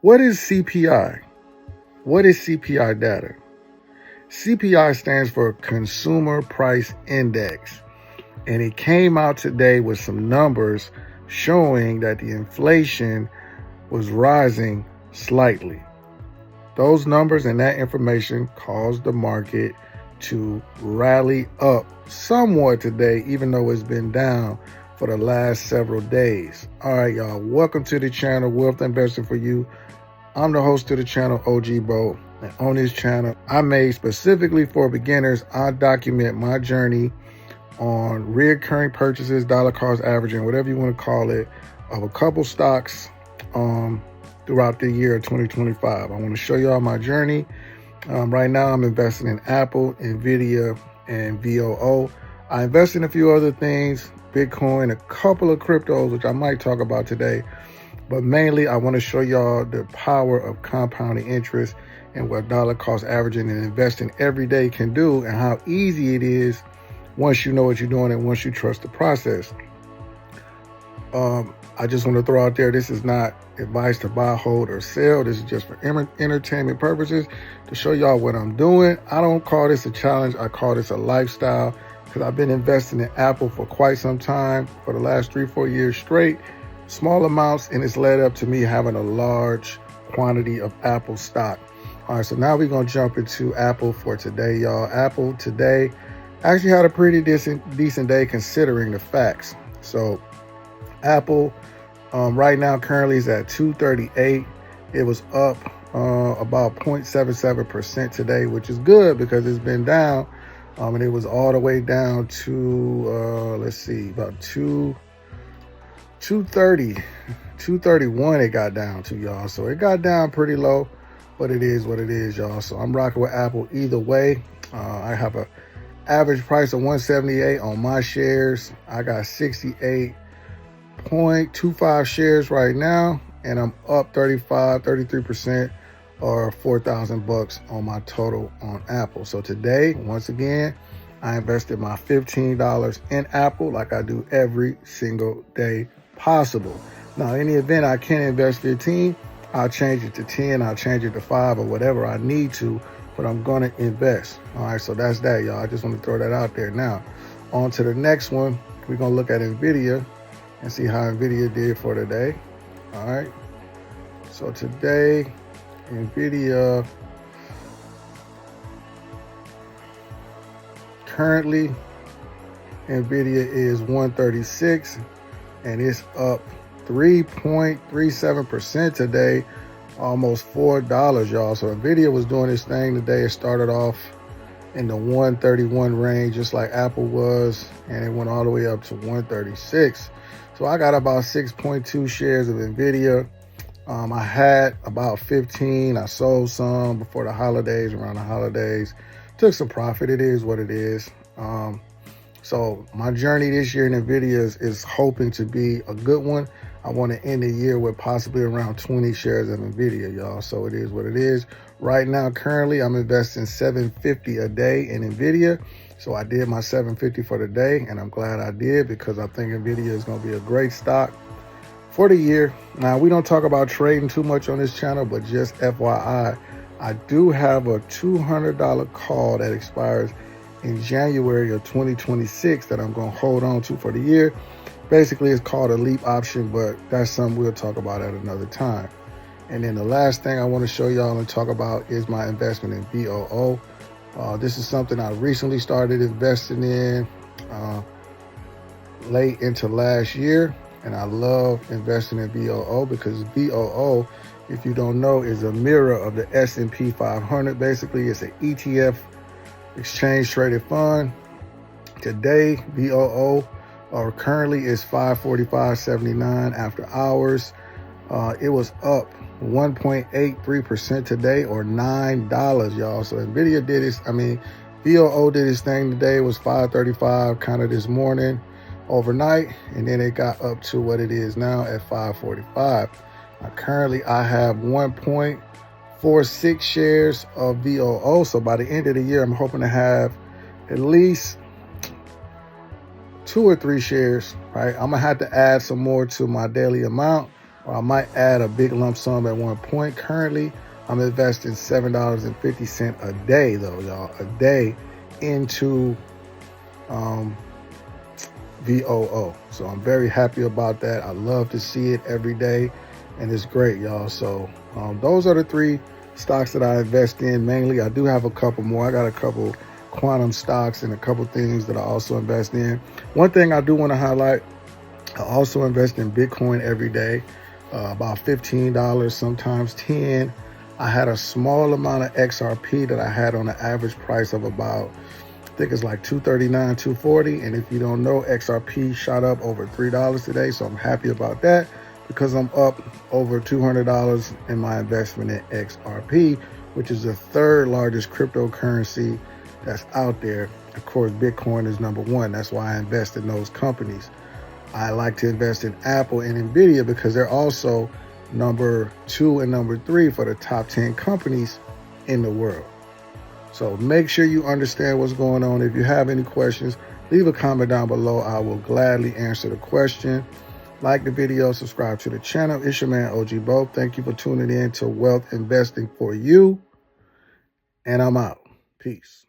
What is CPI? What is CPI data? CPI stands for Consumer Price Index, and it came out today with some numbers showing that the inflation was rising slightly. Those numbers and that information caused the market to rally up somewhat today, even though it's been down for the last several days. All right, y'all, welcome to the channel, Wealth Investing for You. I'm the host of the channel, OG Bo, and on this channel, I made specifically for beginners, I document my journey on reoccurring purchases, dollar cost averaging, whatever you want to call it, of a couple stocks throughout the year of 2025. I want to show y'all my journey. Right now, I'm investing in Apple, Nvidia, and VOO. I invest in a few other things, Bitcoin, a couple of cryptos, which I might talk about today. But mainly, I want to show y'all the power of compounding interest and what dollar cost averaging and investing every day can do, and how easy it is once you know what you're doing and once you trust the process. I just want to throw out there, this is not advice to buy, hold, or sell. This is just for entertainment purposes to show y'all what I'm doing. I don't call this a challenge. I call this a lifestyle, because I've been investing in Apple for quite some time, for the last 3-4 years straight, small amounts, and it's led up to me having a large quantity of Apple stock. All right, so now we're going to jump into Apple for today, y'all. Apple today actually had a pretty decent day considering the facts. So Apple right now currently is at 238. It was up about 0.77% today, which is good because it's been down, and it was all the way down to let's see, about 231 it got down to, y'all. So it got down pretty low, but it is what it is, y'all. So I'm rocking with Apple either way. I have a average price of 178 on my shares. I got 68.25 shares right now, and I'm up 33% or $4,000 on my total on Apple. So today, once again, I invested my $15 in Apple like I do every single day possible. Now, in the event I can't invest 15, I'll change it to 10, I'll change it to 5 or whatever I need to, but I'm gonna invest. All right, so that's that, y'all. I just want to throw that out there. Now, on to the next one. We're gonna look at Nvidia and see how Nvidia did for today. All right, so today, Nvidia currently, Nvidia is 136, and it's up 3.37% today, almost $4, y'all. So Nvidia was doing this thing today. It started off in the 131 range, just like Apple was, and it went all the way up to 136. So I got about 6.2 shares of Nvidia. I had about 15. I sold some before the holidays, around the holidays. Took some profit. It is what it is. So my journey this year in Nvidia is hoping to be a good one. I want to end the year with possibly around 20 shares of Nvidia, y'all. So it is what it is. Right now, currently, I'm investing $750 a day in Nvidia. So I did my $750 for the day, and I'm glad I did, because I think Nvidia is going to be a great stock for the year. Now, we don't talk about trading too much on this channel, but just FYI, I do have a $200 call that expires in January of 2026 that I'm going to hold on to for the year. Basically, it's called a leap option, but that's something we'll talk about at another time. And then the last thing I want to show y'all and talk about is my investment in VOO. This is something I recently started investing in late into last year, and I love investing in VOO because VOO, if you don't know, is a mirror of the S&P 500. Basically, it's an ETF, exchange traded fund. Today, VOO currently is $545.79 after hours. It was up 1.83% today, or $9, y'all. So Nvidia did its, VOO did its thing today. It was $535 kind of this morning, overnight, and then it got up to what it is now at $545. Currently, I have 1.46 shares of VOO. So by the end of the year, I'm hoping to have at least 2 or 3 shares, right? I'm gonna have to add some more to my daily amount, or I might add a big lump sum at one point. Currently, I'm investing $7.50 a day, though, y'all, a day into VOO. So I'm very happy about that. I love to see it every day, and it's great, y'all. So those are the 3 stocks that I invest in mainly. I do have a couple more. I got a couple quantum stocks and a couple things that I also invest in. One thing I do want to highlight, I also invest in Bitcoin every day, about $15, sometimes 10. I had a small amount of XRP that I had on an average price of about, I think it's like $239, $240. And if you don't know, XRP shot up over $3 today. So I'm happy about that because I'm up over $200 in my investment in XRP, which is the 3rd largest cryptocurrency that's out there. Of course, Bitcoin is number 1. That's why I invest in those companies. I like to invest in Apple and Nvidia because they're also number 2 and number 3 for the top 10 companies in the world. So make sure you understand what's going on. If you have any questions, leave a comment down below. I will gladly answer the question. Like the video, subscribe to the channel. It's your man, OG Bo. Thank you for tuning in to Wealth Investing for You. And I'm out. Peace.